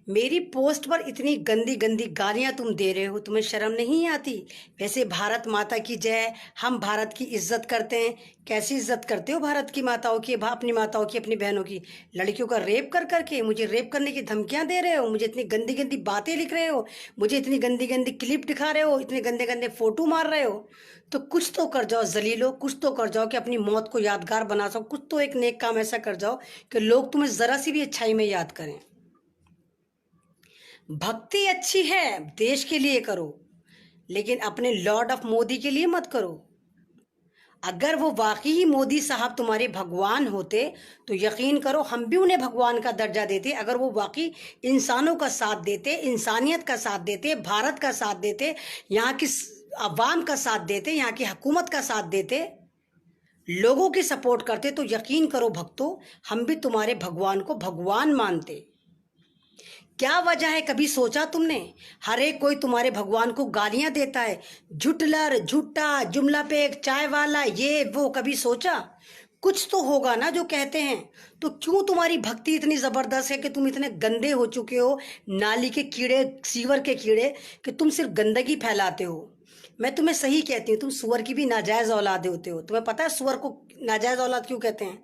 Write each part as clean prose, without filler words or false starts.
मेरी पोस्ट पर इतनी गंदी गंदी गालियां तुम दे रहे हो, तुम्हें शर्म नहीं आती? वैसे भारत माता की जय, हम भारत की इज्जत करते हैं। कैसी इज्जत करते हो भारत की माताओं की, अपनी माताओं की, अपनी बहनों की? लड़कियों का रेप कर करके मुझे रेप करने की धमकियां दे रहे हो, मुझे इतनी गंदी गंदी बातें लिख रहे हो, मुझे इतनी गंदी गंदी क्लिप दिखा रहे हो, इतने गंदे गंदे फोटो मार रहे हो। तो कुछ तो कर जाओ जलीलो, कुछ तो कर जाओ कि अपनी मौत को यादगार बना सको। कुछ तो एक नेक काम ऐसा कर जाओ कि लोग तुम्हें जरा सी भी अच्छाई में याद करें। भक्ति अच्छी है, देश के लिए करो, लेकिन अपने लॉर्ड ऑफ मोदी के लिए मत करो। अगर वो वाकई ही मोदी साहब तुम्हारे भगवान होते तो यकीन करो हम भी उन्हें भगवान का दर्जा देते। अगर वो वाकई इंसानों का साथ देते, इंसानियत का साथ देते, भारत का साथ देते, यहाँ की अवाम का साथ देते, यहाँ की हुकूमत का साथ देते, लोगों की सपोर्ट करते, तो यकीन करो भक्तों, हम भी तुम्हारे भगवान को भगवान मानते। क्या वजह है, कभी सोचा तुमने? हर एक कोई तुम्हारे भगवान को गालियां देता है, झुटलर, झूठा, जुमला पे एक चाय वाला, ये वो। कभी सोचा? कुछ तो होगा ना जो कहते हैं। तो क्यों तुम्हारी भक्ति इतनी जबरदस्त है कि तुम इतने गंदे हो चुके हो, नाली के कीड़े, सीवर के कीड़े, कि तुम सिर्फ गंदगी फैलाते हो। मैं तुम्हें सही कहती हूँ, तुम सुअर की भी नाजायज औलाद होते हो। तुम्हें पता है सुअर को नाजायज औलाद क्यों कहते हैं?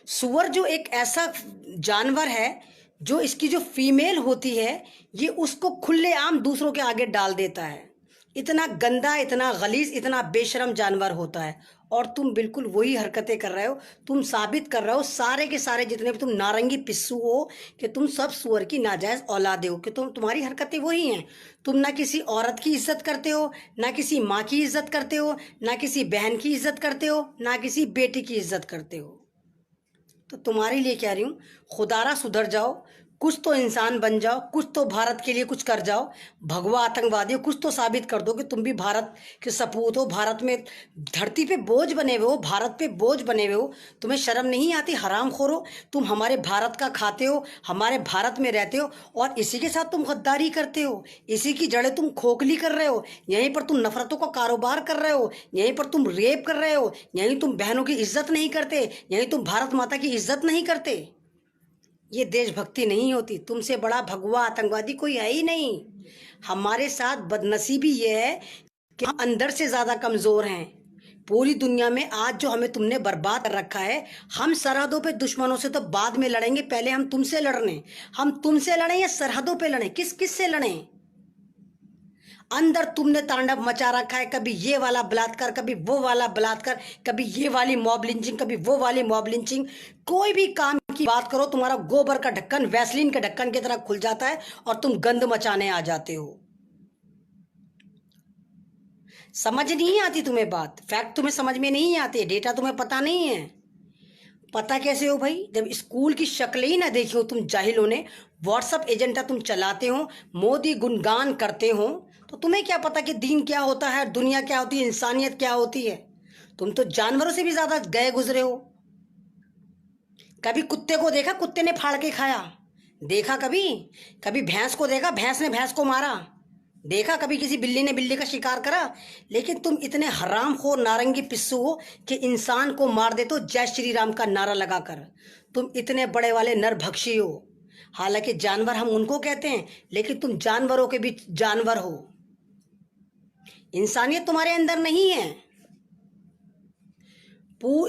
सुअर जो एक ऐसा जानवर है, जो इसकी जो फीमेल होती है, ये उसको खुलेआम दूसरों के आगे डाल देता है। इतना गंदा, इतना गलीज, इतना बेशरम जानवर होता है। और तुम बिल्कुल वही हरकतें कर रहे हो। तुम साबित कर रहे हो, सारे के सारे जितने भी तुम नारंगी पिस्सू हो, कि तुम सब सुअर की नाजायज औलादे हो, कि तुम्हारी हरकतें वही हैं। तुम ना किसी औरत की इज्जत करते हो, ना किसी माँ की इज्जत करते हो, ना किसी बहन की इज्जत करते हो, ना किसी बेटी की इज्जत करते हो। तो तुम्हारे लिए कह रही हूँ, खुदारा सुधर जाओ, कुछ तो इंसान बन जाओ, कुछ तो भारत के लिए कुछ कर जाओ। भगवा आतंकवादी हो, कुछ तो साबित कर दो कि तुम भी भारत के सपूत हो, भारत में धरती पे बोझ बने हुए हो, भारत पे बोझ बने हुए हो। तुम्हें शर्म नहीं आती? हरामखोरो, तुम हमारे भारत का खाते हो, हमारे भारत में रहते हो, और इसी के साथ तुम गद्दारी करते हो। इसी की जड़ें तुम खोखली कर रहे हो। यहीं पर तुम नफरतों का कारोबार कर रहे हो, यहीं पर तुम रेप कर रहे हो, यहीं तुम बहनों की इज्जत नहीं करते, यहीं तुम भारत माता की इज्जत नहीं करते। ये देशभक्ति नहीं होती। तुमसे बड़ा भगवा आतंकवादी कोई है ही नहीं। हमारे साथ बदनसीबी ये है कि हम अंदर से ज्यादा कमजोर हैं। पूरी दुनिया में आज जो हमें तुमने बर्बाद कर रखा है, हम सरहदों पे दुश्मनों से तो बाद में लड़ेंगे, पहले हम तुमसे लड़ने। हम तुमसे लड़ें या सरहदों पे लड़ें? किस किस से लड़ें? अंदर तुमने तांडव मचा रखा है, कभी ये वाला बलात्कार, कभी वो वाला बलात्कार, कभी ये वाली मॉब लिंचिंग, कभी वो वाली मॉब लिंचिंग। कोई भी काम की बात करो, तुम्हारा गोबर का ढक्कन वैसलीन के ढक्कन की तरह खुल जाता है और तुम गंद मचाने आ जाते हो। समझ नहीं आती तुम्हें बात, फैक्ट तुम्हें समझ में नहीं आते, डेटा तुम्हें पता नहीं है। पता कैसे हो भाई? जब स्कूल की शक्ल ही ना देखी हो तुम जाहिलों ने, व्हाट्सअप एजेंडा तुम चलाते हो, मोदी गुणगान करते हो, तो तुम्हें क्या पता कि दीन क्या होता है, दुनिया क्या होती है, इंसानियत क्या होती है? तुम तो जानवरों से भी ज्यादा गए गुजरे हो। कभी कुत्ते को देखा, कुत्ते ने फाड़ के खाया? देखा कभी? कभी भैंस को देखा, भैंस ने भैंस को मारा? देखा कभी किसी बिल्ली ने बिल्ली का शिकार करा? लेकिन तुम इतने हरामखोर नारंगी पिस्सू हो कि इंसान को मार देते हो जय श्री राम का नारा लगाकर। तुम इतने बड़े वाले नरभक्षी हो। हालांकि जानवर हम उनको कहते हैं, लेकिन तुम जानवरों के भी जानवर हो। इंसानियत तुम्हारे अंदर नहीं है।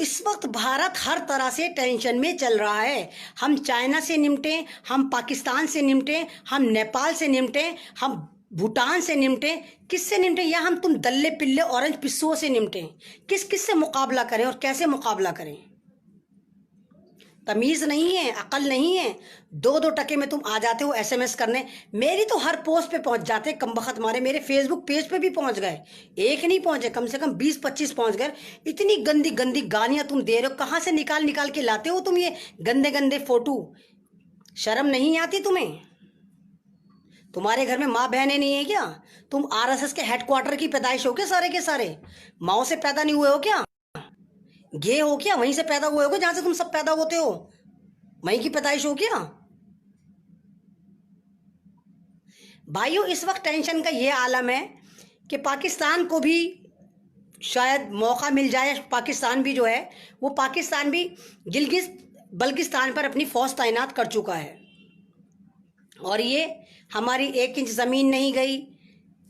इस वक्त भारत हर तरह से टेंशन में चल रहा है। हम चाइना से निपटे, हम पाकिस्तान से निपटे, हम नेपाल से निपटे, हम भूटान से निपटे, किससे निपटे? या हम तुम दल्ले पिल्ले ऑरेंज पिस्सुओं से निपटे? किस किस से मुकाबला करें और कैसे मुकाबला करें? तमीज नहीं है, अकल नहीं है। दो दो टके में तुम आ जाते हो एसएमएस करने। मेरी तो हर पोस्ट पे पहुंच जाते कमबख्त मारे, मेरे फेसबुक पेज पे भी पहुंच गए। एक नहीं पहुंचे, कम से कम 20-25 पहुंच गए। इतनी गंदी गंदी गालियां तुम दे रहे हो, कहां से निकाल निकाल के लाते हो तुम ये गंदे गंदे फोटो? शर्म नहीं आती तुम्हें? तुम्हारे घर में माँ बहनें नहीं है क्या? तुम आरएसएस के हेडक्वार्टर की पैदाइश हो क्या सारे के सारे? माओ से पैदा नहीं हुए हो क्या? गे हो क्या? वहीं से पैदा हुए हो क्या जहां से तुम सब पैदा होते हो? वहीं की पैदाइश हो क्या? भाइयों, इस वक्त टेंशन का ये आलम है कि पाकिस्तान को भी शायद मौका मिल जाए। पाकिस्तान भी जो है, वो पाकिस्तान भी गिलगित बल्किस्तान पर अपनी फौज तैनात कर चुका है। और ये हमारी 1 इंच ज़मीन नहीं गई,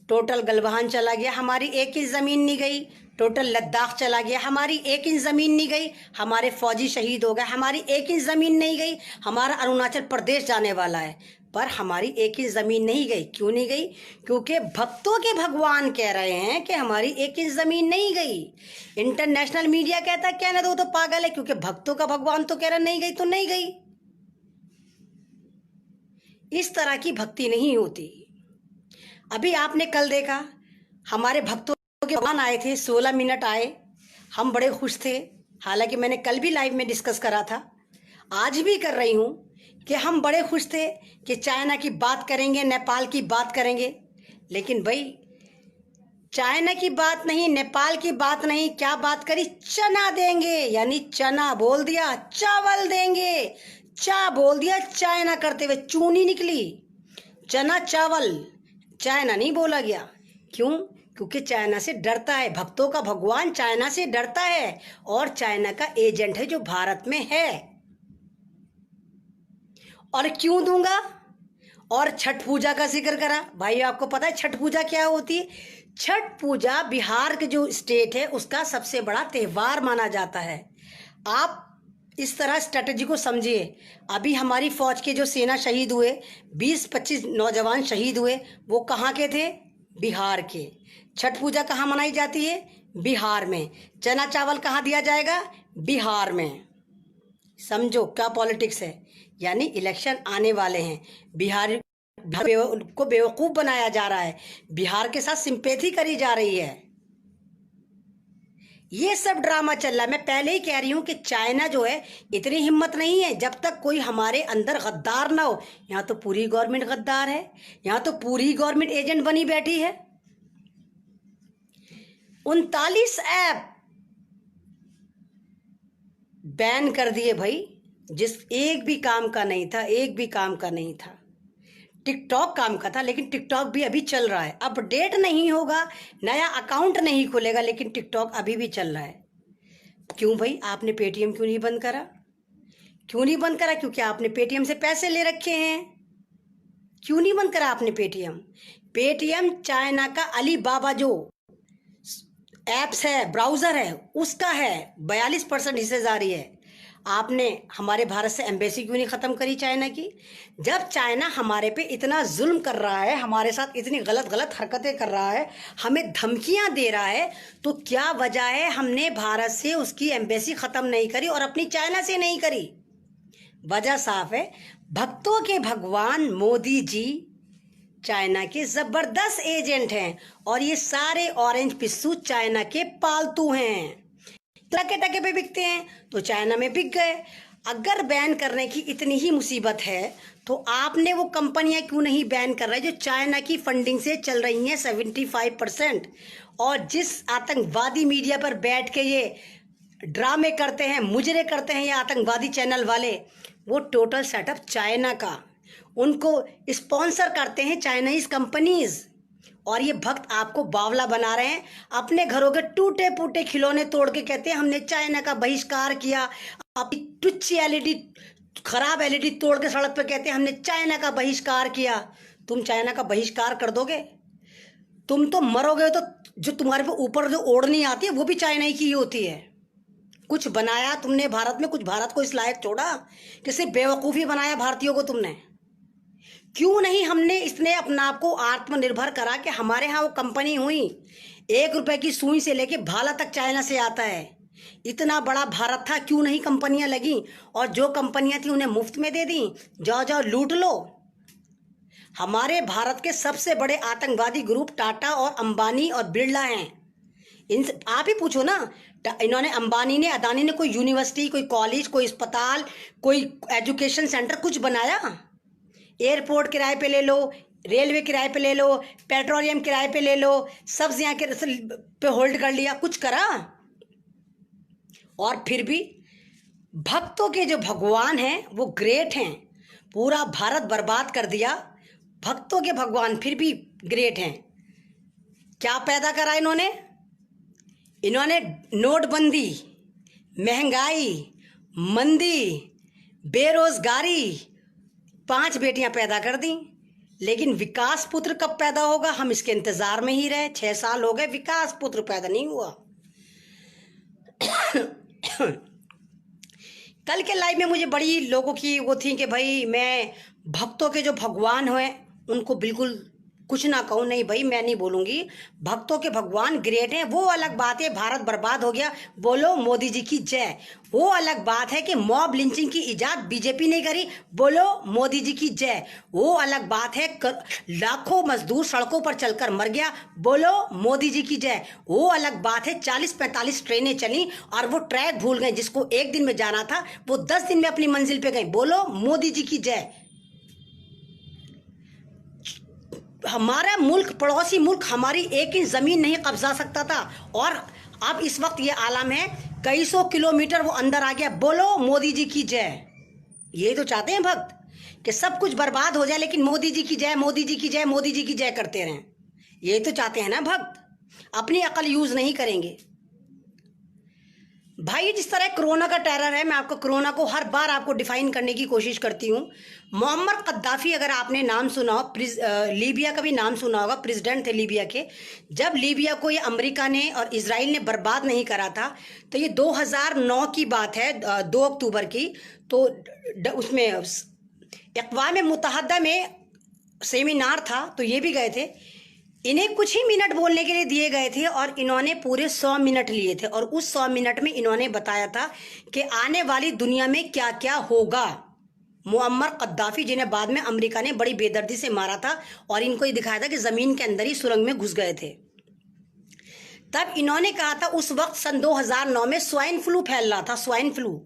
टोटल गलवान चला गया। हमारी 1 इंच ज़मीन नहीं गई, टोटल लद्दाख चला गया। हमारी 1 इंच ज़मीन नहीं गई, हमारे फौजी शहीद हो गए। हमारी 1 इंच ज़मीन नहीं गई, हमारा अरुणाचल प्रदेश जाने वाला है। पर हमारी 1 इंच ज़मीन नहीं गई। क्यों नहीं गई? क्योंकि भक्तों के भगवान कह रहे हैं कि हमारी 1 इंच ज़मीन नहीं गई। इंटरनेशनल मीडिया कहता है कहने दो, तो पागल है, क्योंकि भक्तों का भगवान तो कह रहा नहीं गई तो नहीं गई। इस तरह की भक्ति नहीं होती। अभी आपने कल देखा, हमारे भक्तों के भगवान आए थे, 16 मिनट आए, हम बड़े खुश थे। हालांकि मैंने कल भी लाइव में डिस्कस करा था, आज भी कर रही हूँ कि हम बड़े खुश थे कि चाइना की बात करेंगे, नेपाल की बात करेंगे। लेकिन भाई चाइना की बात नहीं, नेपाल की बात नहीं, क्या बात करी? चना देंगे, यानी चना बोल दिया, चावल देंगे। चा बोल दिया, चाइना करते हुए चूनी निकली। चना चावल, चाइना नहीं बोला गया। क्यों? क्योंकि चाइना से डरता है। भक्तों का भगवान चाइना से डरता है और चाइना का एजेंट है जो भारत में है। और क्यों दूंगा? और छठ पूजा का जिक्र करा। भाई आपको पता है छठ पूजा क्या होती है? छठ पूजा बिहार के जो स्टेट है उसका सबसे बड़ा त्यौहार माना जाता है। आप इस तरह स्ट्रेटजी को समझिए। अभी हमारी फौज के जो सेना शहीद हुए, 20-25 नौजवान शहीद हुए, वो कहाँ के थे? बिहार के। छठ पूजा कहाँ मनाई जाती है? बिहार में। चना चावल कहाँ दिया जाएगा? बिहार में। समझो क्या पॉलिटिक्स है। यानी इलेक्शन आने वाले हैं, बिहार को बेवकूफ बनाया जा रहा है, बिहार के साथ सिंपैथी करी जा रही है। ये सब ड्रामा चल रहा है। मैं पहले ही कह रही हूं कि चाइना जो है, इतनी हिम्मत नहीं है जब तक कोई हमारे अंदर गद्दार ना हो। यहां तो पूरी गवर्नमेंट गद्दार है, यहां तो पूरी गवर्नमेंट एजेंट बनी बैठी है। 39 ऐप बैन कर दिए भाई, जिस एक भी काम का नहीं था, एक भी काम का नहीं था। टिकटॉक काम का था, लेकिन टिकटॉक भी अभी चल रहा है। अपडेट नहीं होगा, नया अकाउंट नहीं खुलेगा, लेकिन टिकटॉक अभी भी चल रहा है। क्यों भाई? आपने पेटीएम क्यों नहीं बंद करा? क्यों नहीं बंद करा? क्योंकि आपने पेटीएम से पैसे ले रखे हैं। क्यों नहीं बंद करा आपने पेटीएम? पेटीएम चाइना का अलीबाबा जो एप्स है, ब्राउजर है, उसका है। 42% हिस्सेदारी है। आपने हमारे भारत से एम्बेसी क्यों नहीं ख़त्म करी चाइना की? जब चाइना हमारे पे इतना जुल्म कर रहा है, हमारे साथ इतनी गलत गलत हरकतें कर रहा है, हमें धमकियां दे रहा है, तो क्या वजह है हमने भारत से उसकी एम्बेसी ख़त्म नहीं करी और अपनी चाइना से नहीं करी? वजह साफ है, भक्तों के भगवान मोदी जी चाइना के ज़बरदस्त एजेंट हैं और ये सारे ऑरेंज पिस्सू चाइना के पालतू हैं। टके टके पे बिकते हैं तो चाइना में बिक गए। अगर बैन करने की इतनी ही मुसीबत है तो आपने वो कंपनियां क्यों नहीं बैन कर रहे जो चाइना की फंडिंग से चल रही हैं 75%? और जिस आतंकवादी मीडिया पर बैठ के ये ड्रामे करते हैं, मुजरे करते हैं ये आतंकवादी चैनल वाले, वो टोटल सेटअप चाइना का, उनको स्पॉन्सर करते हैं चाइनीज कंपनीज। और ये भक्त आपको बावला बना रहे हैं। अपने घरों के टूटे फूटे खिलौने तोड़ के कहते हैं हमने चाइना का बहिष्कार किया। अपनी टुच्ची एलईडी, खराब एलईडी तोड़ के सड़क पे कहते हैं हमने चाइना का बहिष्कार किया। तुम चाइना का बहिष्कार कर दोगे? तुम तो मरोगे। तो जो तुम्हारे पे ऊपर जो ओढ़नी आती है वो भी चाइना ही की होती है। कुछ बनाया तुमने भारत में? कुछ भारत को इस लायक छोड़ा कि सिर्फ बेवकूफ़ी बनाया भारतीयों को तुमने? क्यों नहीं हमने इसने अपना आप को आत्मनिर्भर करा कि हमारे यहाँ वो कंपनी हुई, 1 रुपए की सुई से लेके भाला तक चाइना से आता है। इतना बड़ा भारत था, क्यों नहीं कंपनियां लगी? और जो कंपनियां थी उन्हें मुफ्त में दे दी, जाओ जाओ लूट लो। हमारे भारत के सबसे बड़े आतंकवादी ग्रुप टाटा और अंबानी और बिरला हैं। इन आप ही पूछो ना, इन्होंने अंबानी ने, अदानी ने कोई यूनिवर्सिटी, कोई कॉलेज, कोई अस्पताल, कोई एजुकेशन सेंटर कुछ बनाया? एयरपोर्ट किराए पे ले लो, रेलवे किराए पे ले लो, पेट्रोलियम किराए पे ले लो, सब्जियां के पे होल्ड कर लिया, कुछ करा? और फिर भी भक्तों के जो भगवान हैं वो ग्रेट हैं। पूरा भारत बर्बाद कर दिया, भक्तों के भगवान फिर भी ग्रेट हैं। क्या पैदा करा इन्होंने? इन्होंने नोटबंदी, महंगाई, मंदी, बेरोजगारी, 5 बेटियां पैदा कर दी, लेकिन विकास पुत्र कब पैदा होगा हम इसके इंतजार में ही रहे। 6 साल हो गए, विकास पुत्र पैदा नहीं हुआ। कल के लाइव में मुझे बड़ी लोगों की वो थी कि भाई मैं भक्तों के जो भगवान हैं उनको बिल्कुल कुछ ना कहूँ। नहीं भाई, मैं नहीं बोलूँगी। भक्तों के भगवान ग्रेट हैं, वो अलग बात है। भारत बर्बाद हो गया, बोलो मोदी जी की जय। वो अलग बात है कि मॉब लिंचिंग की इजाद बीजेपी ने करी, बोलो मोदी जी की जय। वो अलग बात है लाखों मजदूर सड़कों पर चलकर मर गया, बोलो मोदी जी की जय। वो अलग बात है 40-45 ट्रेनें चली और वो ट्रैक भूल गए, जिसको 1 दिन में जाना था वो 10 दिन में अपनी मंजिल पे गए, बोलो मोदी जी की जय। हमारा मुल्क, पड़ोसी मुल्क, हमारी 1 इंच जमीन नहीं कब्जा सकता था, और अब इस वक्त ये आलम है, कई 100 किलोमीटर वो अंदर आ गया, बोलो मोदी जी की जय। ये तो चाहते हैं भक्त कि सब कुछ बर्बाद हो जाए, लेकिन मोदी जी की जय, मोदी जी की जय, मोदी जी की जय करते रहें। ये तो चाहते हैं ना भक्त, अपनी अकल यूज नहीं करेंगे। भाई जिस तरह कोरोना का टेरर है, मैं आपको कोरोना को हर बार आपको डिफाइन करने की कोशिश करती हूँ। मुअम्मर कद्दाफी, अगर आपने नाम सुना हो, लीबिया का भी नाम सुना होगा, प्रेसिडेंट थे लीबिया के। जब लीबिया को ये अमेरिका ने और इजराइल ने बर्बाद नहीं करा था, तो ये 2009 की बात है, 2 अक्टूबर की। तो उसमें अक़वाम मुत्तहिदा में सेमिनार था, तो ये भी गए थे। इन्हें कुछ ही मिनट बोलने के लिए दिए गए थे और इन्होंने पूरे 100 मिनट लिए थे, और उस 100 मिनट में इन्होंने बताया था कि आने वाली दुनिया में क्या क्या होगा। मुअम्मर कद्दाफी, जिन्हें बाद में अमेरिका ने बड़ी बेदर्दी से मारा था, और इनको ये दिखाया था कि ज़मीन के अंदर ही सुरंग में घुस गए थे। तब इन्होंने कहा था, उस वक्त सन 2009 में स्वाइन फ्लू फैल रहा था, स्वाइन फ्लू।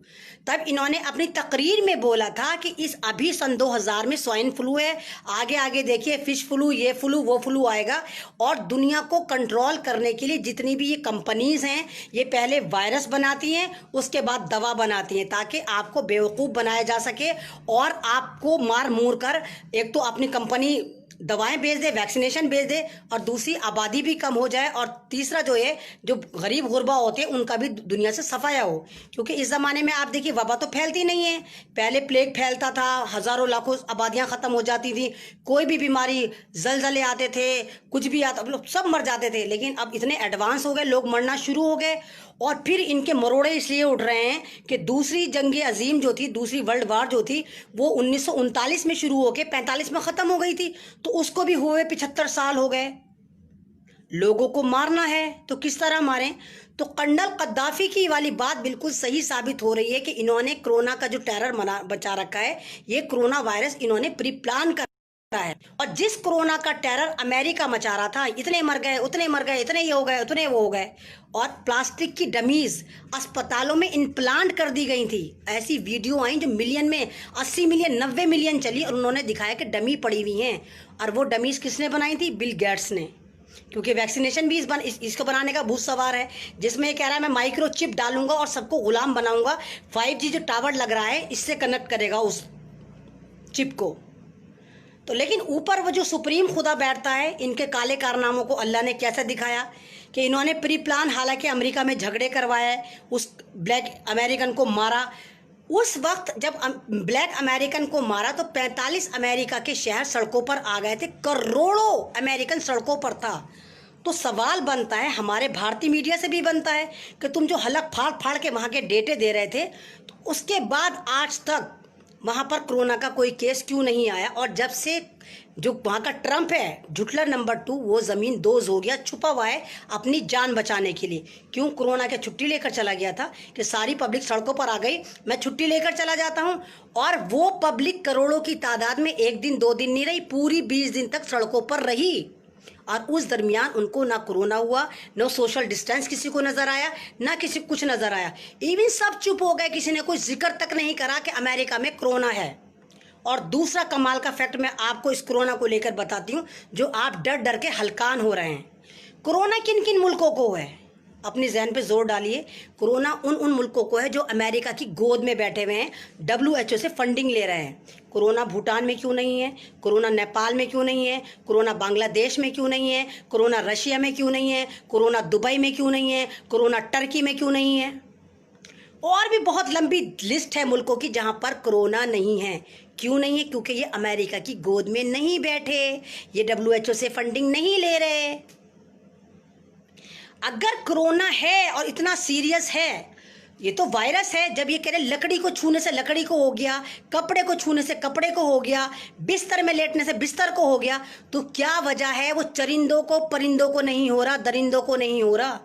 तब इन्होंने अपनी तकरीर में बोला था कि इस अभी सन 2000 में स्वाइन फ्लू है, आगे आगे देखिए फिश फ्लू, ये फ्लू, वो फ्लू आएगा। और दुनिया को कंट्रोल करने के लिए जितनी भी ये कंपनीज हैं, ये पहले वायरस बनाती हैं, उसके बाद दवा बनाती हैं, ताकि आपको बेवकूफ़ बनाया जा सके और आपको मार मूर कर एक तो अपनी कंपनी दवाएं बेच दे, वैक्सीनेशन बेच दे, और दूसरी आबादी भी कम हो जाए, और तीसरा जो है, जो गरीब गुरबा होते हैं उनका भी दुनिया से सफाया हो। क्योंकि इस ज़माने में आप देखिए वबा तो फैलती नहीं है। पहले प्लेग फैलता था, हज़ारों लाखों आबादियाँ ख़त्म हो जाती थी, कोई भी बीमारी, जलजले आते थे, कुछ भी आता, लोग सब मर जाते थे। लेकिन अब इतने एडवांस हो गए, लोग मरना शुरू हो गए। और फिर इनके मरोड़े इसलिए उठ रहे हैं कि दूसरी जंग अजीम जो थी, दूसरी वर्ल्ड वार जो थी, वो 1939 में शुरू होकर 45 में ख़त्म हो गई थी, तो उसको भी हुए 75 साल हो गए। लोगों को मारना है तो किस तरह मारें? तो कर्नल कद्दाफी की वाली बात बिल्कुल सही साबित हो रही है कि इन्होंने कोरोना का जो टेरर बचा रखा है, ये कोरोना वायरस इन्होंने प्री प्लान कर है। और जिस कोरोना का टेरर अमेरिका मचा रहा था, इतने मर गए, उतने मर गए, इतने ये हो गए, उतने वो हो गए, और प्लास्टिक की डमीज अस्पतालों में इम्प्लांट कर दी गई थी। ऐसी वीडियो आई जो मिलियन में 80 मिलियन 90 मिलियन चली, और उन्होंने दिखाया कि डमी पड़ी हुई हैं। और वो डमीज किसने बनाई थी? बिल गेट्स ने। क्योंकि वैक्सीनेशन भी इसको बनाने का भूत सवार है, जिसमें ये कह रहा है मैं माइक्रो चिप डालूंगा और सबको गुलाम बनाऊंगा। 5G जो टावर लग रहा है इससे कनेक्ट करेगा उस चिप को। तो लेकिन ऊपर वो जो सुप्रीम खुदा बैठता है, इनके काले कारनामों को अल्लाह ने कैसे दिखाया कि इन्होंने प्री प्लान, हालांकि अमेरिका में झगड़े करवाए, उस ब्लैक अमेरिकन को मारा। उस वक्त जब ब्लैक अमेरिकन को मारा तो 45 अमेरिका के शहर सड़कों पर आ गए थे, करोड़ों अमेरिकन सड़कों पर था। तो सवाल बनता है, हमारे भारतीय मीडिया से भी बनता है कि तुम जो हलक फाड़ फाड़ के वहाँ के डेटे दे रहे थे, तो उसके बाद आज तक वहाँ पर कोरोना का कोई केस क्यों नहीं आया? और जब से जो वहाँ का ट्रंप है, झुटलर नंबर 2, वो ज़मीन दोज हो गया, छुपा हुआ है अपनी जान बचाने के लिए। क्यों? कोरोना के छुट्टी लेकर चला गया था कि सारी पब्लिक सड़कों पर आ गई, मैं छुट्टी लेकर चला जाता हूँ। और वो पब्लिक करोड़ों की तादाद में 1 दिन 2 दिन नहीं रही, पूरी 20 दिन तक सड़कों पर रही। और उस दरमियान उनको ना कोरोना हुआ, ना सोशल डिस्टेंस किसी को नज़र आया, ना किसी कुछ नज़र आया। इवन सब चुप हो गए, किसी ने कोई जिक्र तक नहीं करा कि अमेरिका में कोरोना है। और दूसरा कमाल का फैक्ट मैं आपको इस कोरोना को लेकर बताती हूँ, जो आप डर डर के हलकान हो रहे हैं। कोरोना किन किन मुल्कों को है? अपनी जहन पे जोर डालिए। कोरोना उन मुल्कों को है जो अमेरिका की गोद में बैठे हुए हैं, WHO से फंडिंग ले रहे हैं। कोरोना भूटान में क्यों नहीं है? कोरोना नेपाल में क्यों नहीं है? कोरोना बांग्लादेश में क्यों नहीं है? कोरोना रशिया में क्यों नहीं है? कोरोना दुबई में क्यों नहीं है? कोरोना टर्की में क्यों नहीं है? और भी बहुत लंबी लिस्ट है मुल्कों की जहां पर कोरोना नहीं है। क्यों नहीं है? क्योंकि ये अमेरिका की गोद में नहीं बैठे, ये WHO से फंडिंग नहीं ले रहे। अगर कोरोना है और इतना सीरियस है, ये तो वायरस है, जब ये कह रहे लकड़ी को छूने से लकड़ी को हो गया, कपड़े को छूने से कपड़े को हो गया, बिस्तर में लेटने से बिस्तर को हो गया, तो क्या वजह है वो चरिंदों को परिंदों को नहीं हो रहा, दरिंदों को नहीं हो रहा?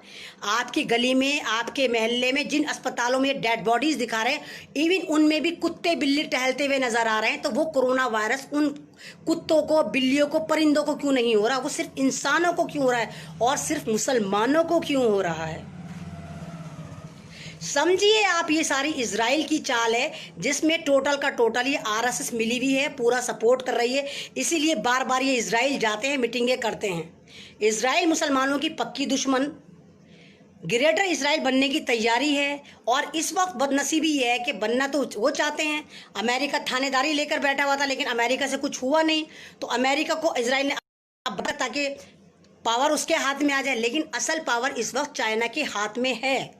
आपकी गली में, आपके मोहल्ले में जिन अस्पतालों में डेड बॉडीज दिखा रहे हैं, इवन उनमें भी कुत्ते बिल्ली टहलते हुए नजर आ रहे हैं। तो वो कोरोना वायरस उन कुत्तों को, बिल्लियों को, परिंदों को क्यों नहीं हो रहा? वो सिर्फ इंसानों को क्यों हो रहा है और सिर्फ मुसलमानों को क्यों हो रहा है? समझिए आप, ये सारी इजराइल की चाल है, जिसमें टोटल का टोटल ये RSS मिली हुई है, पूरा सपोर्ट कर रही है। इसीलिए बार बार ये इजराइल जाते हैं, मीटिंगें करते हैं। इजराइल मुसलमानों की पक्की दुश्मन, ग्रेटर इजराइल बनने की तैयारी है। और इस वक्त बदनसीबी ये है कि बनना तो वो चाहते हैं। अमेरिका थानेदारी लेकर बैठा हुआ था, लेकिन अमेरिका से कुछ हुआ नहीं, तो अमेरिका को इजराइल ने अब ताकि पावर उसके हाथ में आ जाए। लेकिन असल पावर इस वक्त चाइना के हाथ में है,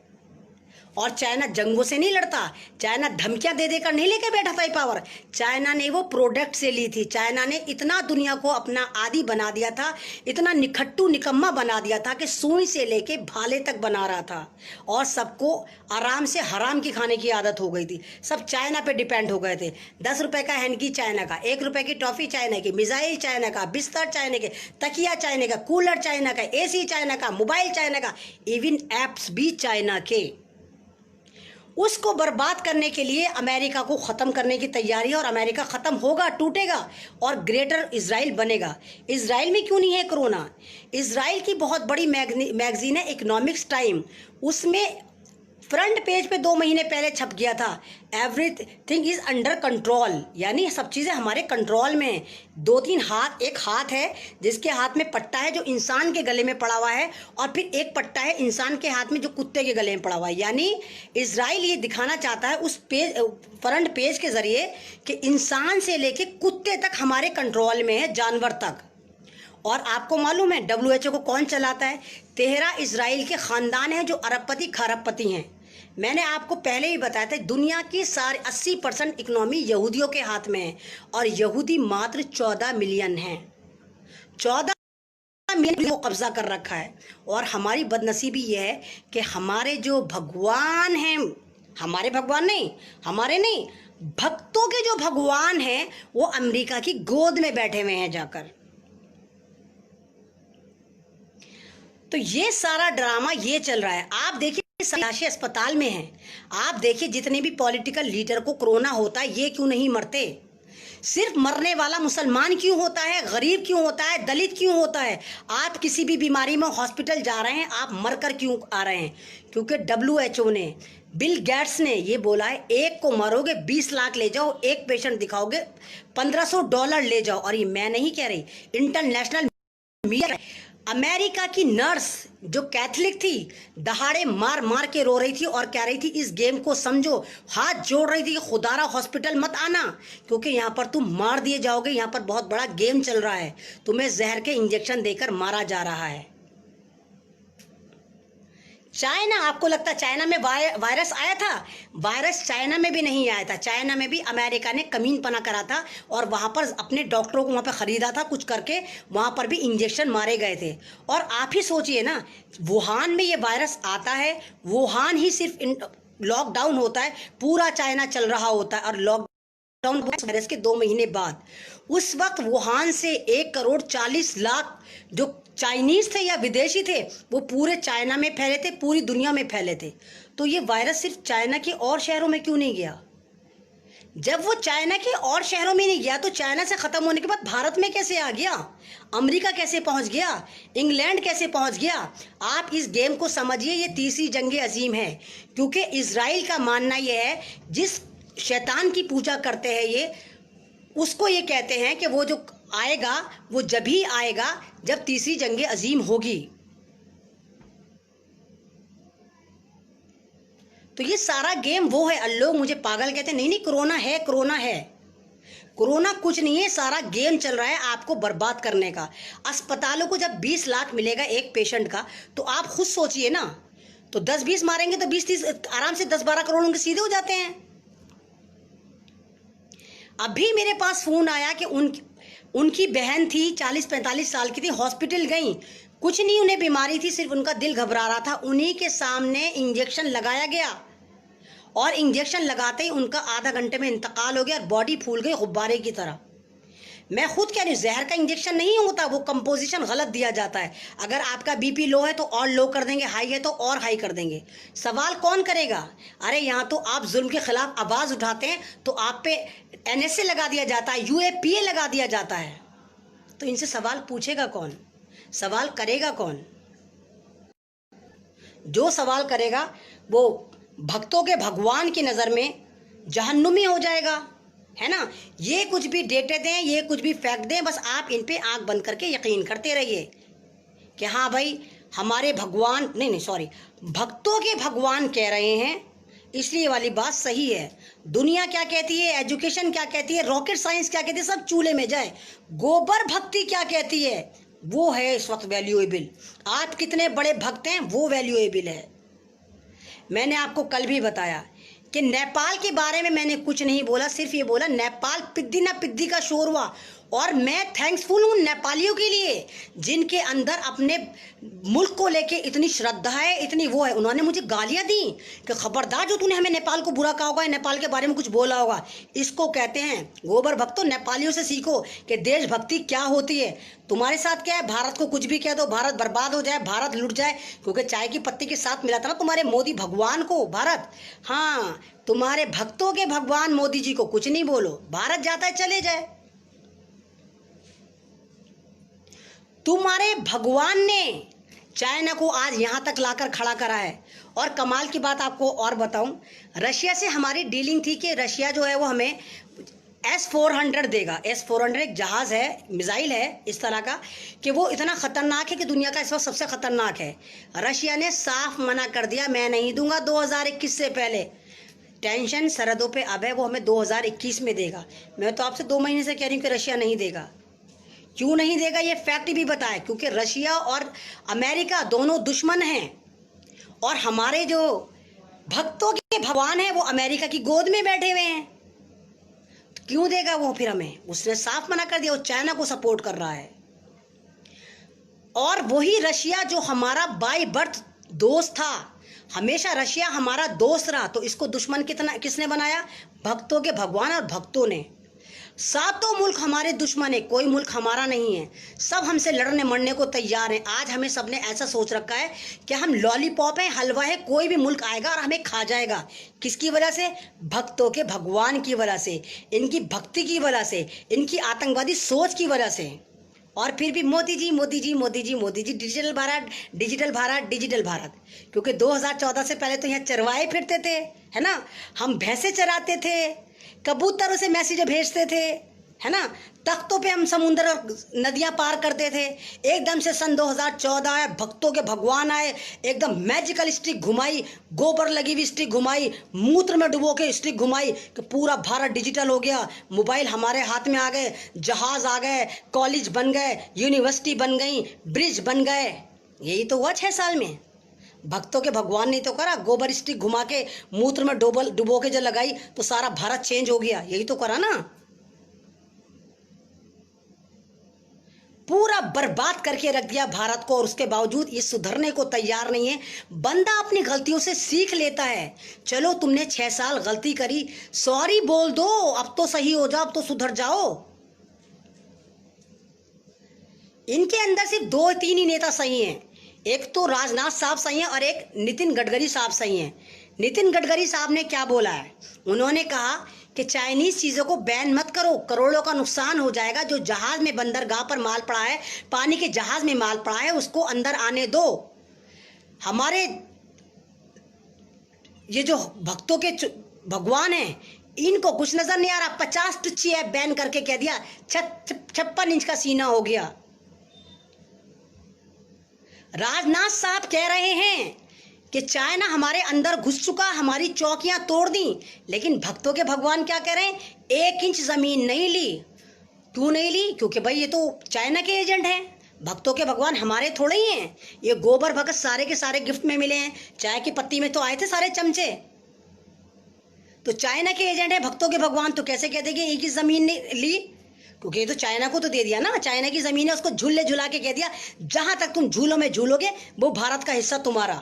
और चाइना जंगों से नहीं लड़ता, चाइना धमकियां दे देकर नहीं लेके बैठा था ये पावर। चाइना ने वो प्रोडक्ट से ली थी। चाइना ने इतना दुनिया को अपना आदी बना दिया था, इतना निखट्टू निकम्मा बना दिया था कि सुई से लेके भाले तक बना रहा था, और सबको आराम से हराम की खाने की आदत हो गई थी। सब चाइना पे डिपेंड हो गए थे। 10 रुपए का हैंकी चाइना का, 1 रुपए की टॉफी चाइना की, मिसाइल चाइना का, बिस्तर चाइना के, तकिया चाइना का, कूलर चाइना का, AC चाइना का, मोबाइल चाइना का, इवन एप्स भी चाइना के। उसको बर्बाद करने के लिए अमेरिका को ख़त्म करने की तैयारी है, और अमेरिका ख़त्म होगा, टूटेगा, और ग्रेटर इजराइल बनेगा। इजराइल में क्यों नहीं है कोरोना? इजराइल की बहुत बड़ी मैगजीन है इकोनॉमिक्स टाइम, उसमें फ्रंट पेज पे 2 महीने पहले छप गया था, एवरीथिंग इज अंडर कंट्रोल, यानी सब चीज़ें हमारे कंट्रोल में। 2-3 हाथ, एक हाथ है जिसके हाथ में पट्टा है जो इंसान के गले में पड़ा हुआ है, और फिर एक पट्टा है इंसान के हाथ में जो कुत्ते के गले में पड़ा हुआ है। यानी इजराइल ये दिखाना चाहता है उस पेज, फ्रंट पेज के जरिए, कि इंसान से लेके कुत्ते तक हमारे कंट्रोल में है, जानवर तक। और आपको मालूम है WHO को कौन चलाता है? 13 इजराइल के ख़ानदान हैं जो अरबपति खरबपति हैं। मैंने आपको पहले ही बताया था, दुनिया की सारी 80% इकोनॉमी यहूदियों के हाथ में है, और यहूदी मात्र 14 मिलियन हैं। 14 मिलियन को कब्जा कर रखा है। और हमारी बदनसीबी यह है कि हमारे जो भगवान हैं, हमारे भगवान नहीं, हमारे नहीं, भक्तों के जो भगवान हैं, वो अमेरिका की गोद में बैठे हुए हैं जाकर। तो ये सारा ड्रामा ये चल रहा है। आप देखिए सयाशी अस्पताल में है, आप देखिए जितने भी पॉलिटिकल लीडर को कोरोना होता है, ये क्यों नहीं मरते? सिर्फ मरने वाला मुसलमान क्यों होता है, गरीब क्यों होता है, दलित क्यों होता है? आप किसी भी बीमारी में हॉस्पिटल जा रहे हैं, आप मरकर क्यों आ रहे हैं? क्योंकि WHO ने, बिल गेट्स ने ये बोला है, एक को मारोगे 20 लाख ले जाओ, एक पेशेंट दिखाओगे $1500 ले जाओ। और ये मैं नहीं कह रही, इंटरनेशनल मीडिया। अमेरिका की नर्स जो कैथलिक थी, दहाड़े मार मार के रो रही थी और कह रही थी इस गेम को समझो, हाथ जोड़ रही थी, खुदारा हॉस्पिटल मत आना, क्योंकि यहाँ पर तुम मार दिए जाओगे, यहाँ पर बहुत बड़ा गेम चल रहा है, तुम्हें जहर के इंजेक्शन देकर मारा जा रहा है। चाइना, आपको लगता चाइना में वायरस आया था? वायरस चाइना में भी नहीं आया था। चाइना में भी अमेरिका ने कमीनपना करा था, और वहाँ पर अपने डॉक्टरों को वहाँ पर ख़रीदा था, कुछ करके वहाँ पर भी इंजेक्शन मारे गए थे। और आप ही सोचिए ना, वुहान में ये वायरस आता है, वुहान ही सिर्फ लॉकडाउन होता है, पूरा चाइना चल रहा होता है, और लॉकडाउन वायरस के 2 महीने बाद, उस वक्त वुहान से 1,40,00,000 जो चाइनीज थे या विदेशी थे, वो पूरे चाइना में फैले थे, पूरी दुनिया में फैले थे। तो ये वायरस सिर्फ चाइना के और शहरों में क्यों नहीं गया? जब वो चाइना के और शहरों में नहीं गया, तो चाइना से खत्म होने के बाद भारत में कैसे आ गया? अमेरिका कैसे पहुंच गया? इंग्लैंड कैसे पहुंच गया? आप इस गेम को समझिए, ये तीसरी जंग अजीम है। क्योंकि इजराइल का मानना यह है, जिस शैतान की पूजा करते हैं ये, उसको ये कहते हैं कि वो जो आएगा वो जब ही आएगा जब तीसरी जंग अजीम होगी। तो ये सारा गेम वो है। लोग मुझे पागल कहते हैं, नहीं नहीं कोरोना है, कोरोना है। कोरोना कुछ नहीं है, सारा गेम चल रहा है आपको बर्बाद करने का। अस्पतालों को जब 20 लाख मिलेगा एक पेशेंट का, तो आप खुद सोचिए ना, तो 10-20 मारेंगे तो 20-30 आराम से 10-12 करोड़ उनके सीधे हो जाते हैं। अभी मेरे पास फोन आया कि उनकी बहन थी 40-45 साल की थी, हॉस्पिटल गई, कुछ नहीं उन्हें बीमारी थी, सिर्फ उनका दिल घबरा रहा था। उन्हीं के सामने इंजेक्शन लगाया गया और इंजेक्शन लगाते ही उनका आधा घंटे में इंतकाल हो गया और बॉडी फूल गई गुब्बारे की तरह। मैं खुद कह रही हूँ, जहर का इंजेक्शन नहीं होता, वो कंपोजिशन गलत दिया जाता है। अगर आपका बीपी लो है तो और लो कर देंगे, हाई है तो और हाई कर देंगे। सवाल कौन करेगा? अरे यहाँ तो आप जुल्म के खिलाफ आवाज़ उठाते हैं तो आप पे NSA लगा दिया जाता है, UAPA लगा दिया जाता है। तो इनसे सवाल पूछेगा कौन? सवाल करेगा कौन? जो सवाल करेगा वो भक्तों के भगवान की नज़र में जहन्नुमी हो जाएगा, है ना। ये कुछ भी डेटे दें, ये कुछ भी फैक्ट दें, बस आप इन पे आंख बंद करके यकीन करते रहिए कि हाँ भाई हमारे भगवान नहीं सॉरी, भक्तों के भगवान कह रहे हैं, इसलिए वाली बात सही है। दुनिया क्या कहती है, एजुकेशन क्या कहती है, रॉकेट साइंस क्या कहती है, सब चूल्हे में जाए। गोबर भक्ति क्या कहती है, वो है इस वक्त वैल्यूएबल। आप कितने बड़े भक्त हैं वो वैल्यूएबल है। मैंने आपको कल भी बताया कि नेपाल के बारे में मैंने कुछ नहीं बोला, सिर्फ ये बोला नेपाल पिद्दी ना पिद्दी का शोर हुआ। और मैं थैंक्सफुल हूँ नेपालियों के लिए जिनके अंदर अपने मुल्क को लेके इतनी श्रद्धा है, इतनी वो है। उन्होंने मुझे गालियाँ दी कि खबरदार जो तूने हमें नेपाल को बुरा कहा होगा, नेपाल के बारे में कुछ बोला होगा। इसको कहते हैं गोबर भक्तों, नेपालियों से सीखो कि देशभक्ति क्या होती है। तुम्हारे साथ क्या है, भारत को कुछ भी कह दो, भारत बर्बाद हो जाए, भारत लुट जाए, क्योंकि चाय की पत्ती के साथ मिला था ना तुम्हारे मोदी भगवान को भारत। हाँ, तुम्हारे भक्तों के भगवान मोदी जी को कुछ नहीं बोलो, भारत जाता है चले जाए। तुम्हारे भगवान ने चाइना को आज यहां तक लाकर खड़ा करा है। और कमाल की बात आपको और बताऊं, रशिया से हमारी डीलिंग थी कि रशिया जो है वो हमें S-400 देगा। S-400 एक जहाज है, मिसाइल है इस तरह का कि वो इतना खतरनाक है कि दुनिया का इस वक्त सबसे खतरनाक है। रशिया ने साफ मना कर दिया, मैं नहीं दूंगा 2021 से पहले। टेंशन सरहदों पे अब है, वो हमें 2021 में देगा। मैं तो आपसे 2 महीने से कह रही हूँ कि रशिया नहीं देगा। क्यों नहीं देगा ये फैक्ट भी बताया, क्योंकि रशिया और अमेरिका दोनों दुश्मन हैं और हमारे जो भक्तों के भगवान हैं वो अमेरिका की गोद में बैठे हुए हैं। तो क्यों देगा वो फिर हमें? उसने साफ मना कर दिया, वो चाइना को सपोर्ट कर रहा है। और वही रशिया जो हमारा बाय बर्थ दोस्त था, हमेशा रशिया हमारा दोस्त रहा, तो इसको दुश्मन किसने बनाया? भक्तों के भगवान और भक्तों ने। सातों मुल्क हमारे दुश्मन है, कोई मुल्क हमारा नहीं है। सब हमसे लड़ने मरने को तैयार हैं। आज हमें सबने ऐसा सोच रखा है कि हम लॉलीपॉप हैं, हलवा है, कोई भी मुल्क आएगा और हमें खा जाएगा। किसकी वजह से? भक्तों के भगवान की वजह से, इनकी भक्ति की वजह से, इनकी आतंकवादी सोच की वजह से। और फिर भी Modi ji Modi ji Modi ji Modi ji, digital Bharat digital Bharat digital Bharat. क्योंकि 2014 से पहले तो यहाँ चरवाए फिरते थे, है ना, हम भैंसे चराते थे, कबूतरों से मैसेज भेजते थे, है ना, तख्तों पे हम समुद्र और नदियां पार करते थे। एकदम से सन 2014 आया, भक्तों के भगवान आए, एकदम मैजिकल स्टिक घुमाई, गोबर लगी हुई स्टिक घुमाई, मूत्र में डुबो के स्टिक घुमाई कि पूरा भारत डिजिटल हो गया। मोबाइल हमारे हाथ में आ गए, जहाज आ गए, कॉलेज बन गए, यूनिवर्सिटी बन गई, ब्रिज बन गए। यही तो हुआ 6 साल में। भक्तों के भगवान ने तो करा, गोबर स्टिक घुमा के मूत्र में डुबो के जब लगाई तो सारा भारत चेंज हो गया। यही तो करा ना, पूरा बर्बाद करके रख दिया भारत को। और उसके बावजूद ये सुधरने को तैयार नहीं है। बंदा अपनी गलतियों से सीख लेता है। चलो तुमने 6 साल गलती करी, सॉरी बोल दो, अब तो सही हो जाओ, अब तो सुधर जाओ। इनके अंदर सिर्फ 2-3 ही नेता सही हैं। एक तो राजनाथ साहब सही हैं और एक नितिन गडकरी साहब सही हैं। नितिन गडकरी साहब ने क्या बोला है? उन्होंने कहा कि चाइनीज चीज़ों को बैन मत करो, करोड़ों का नुकसान हो जाएगा। जो जहाज में बंदरगाह पर माल पड़ा है, पानी के जहाज में माल पड़ा है, उसको अंदर आने दो। हमारे ये जो भक्तों के भगवान हैं, इनको कुछ नजर नहीं आ रहा। 50 टुच्ची ऐप बैन करके कह दिया 56 इंच का सीना हो गया। राजनाथ साहब कह रहे हैं कि चाइना हमारे अंदर घुस चुका, हमारी चौकियां तोड़ दी। लेकिन भक्तों के भगवान क्या कह रहे हैं? 1 इंच जमीन नहीं ली। क्यों नहीं ली? क्योंकि भाई ये तो चाइना के एजेंट हैं। भक्तों के भगवान हमारे थोड़े ही हैं। ये गोबर भगत सारे के सारे गिफ्ट में मिले हैं। चाय की पत्ती में तो आए थे सारे चमचे। तो चाइना के एजेंट है भक्तों के भगवान, तो कैसे कहते कि एक ही जमीन ने ली? क्योंकि ये तो चाइना को तो दे दिया ना, चाइना की जमीन है, उसको झूले झुला के कह दिया जहां तक तुम झूलों में झूलोगे वो भारत का हिस्सा तुम्हारा।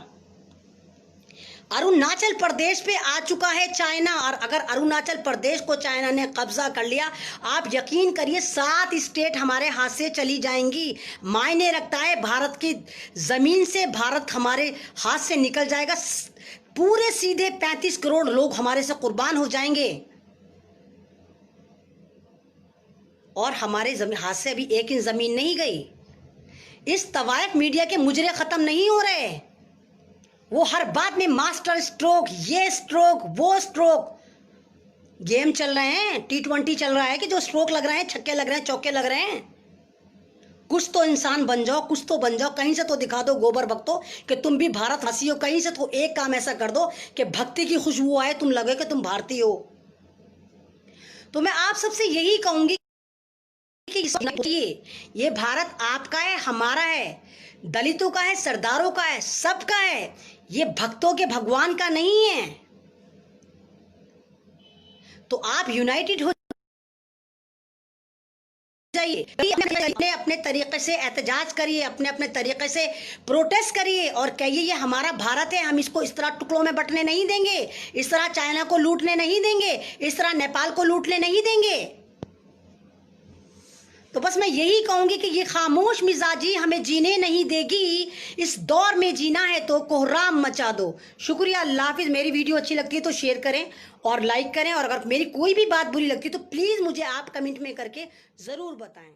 अरुणाचल प्रदेश पे आ चुका है चाइना, और अगर अरुणाचल प्रदेश को चाइना ने कब्जा कर लिया, आप यकीन करिए 7 स्टेट हमारे हाथ से चली जाएंगी। मायने रखता है, भारत की जमीन से भारत हमारे हाथ से निकल जाएगा। पूरे सीधे 35 करोड़ लोग हमारे से कुर्बान हो जाएंगे, और हमारे हाथ से अभी 1 इंच जमीन नहीं गई। इस तवायफ मीडिया के मुजरे खत्म नहीं हो रहे। वो हर बात में मास्टर स्ट्रोक, ये स्ट्रोक, वो स्ट्रोक। गेम चल रहे हैं, T20 चल रहा है कि जो स्ट्रोक लग रहे हैं, छक्के लग रहे हैं, चौके लग रहे हैं। कुछ तो इंसान बन जाओ, कुछ तो बन जाओ। कहीं से तो दिखा दो गोबर भक्तों कि तुम भी भारत वासी हो। कहीं से तो एक काम ऐसा कर दो कि भक्ति की खुशबू आए, तुम लगे कि तुम भारतीय हो। तो मैं आप सबसे यही कहूंगी कि ये भारत आपका है, हमारा है, दलितों का है, सरदारों का है, सबका है। ये भक्तों के भगवान का नहीं है। तो आप यूनाइटेड हो जाइए, अपने तरीके से एहतजाज करिए, अपने अपने तरीके से प्रोटेस्ट करिए, और कहिए ये हमारा भारत है, हम इसको इस तरह टुकड़ों में बंटने नहीं देंगे, इस तरह चाइना को लूटने नहीं देंगे, इस तरह नेपाल को लूटने नहीं देंगे। तो बस मैं यही कहूंगी कि ये खामोश मिजाजी हमें जीने नहीं देगी। इस दौर में जीना है तो कोहराम मचा दो। शुक्रिया, अल्लाह हाफिज। मेरी वीडियो अच्छी लगती है तो शेयर करें और लाइक करें, और अगर मेरी कोई भी बात बुरी लगती है तो प्लीज़ मुझे आप कमेंट में करके ज़रूर बताएं।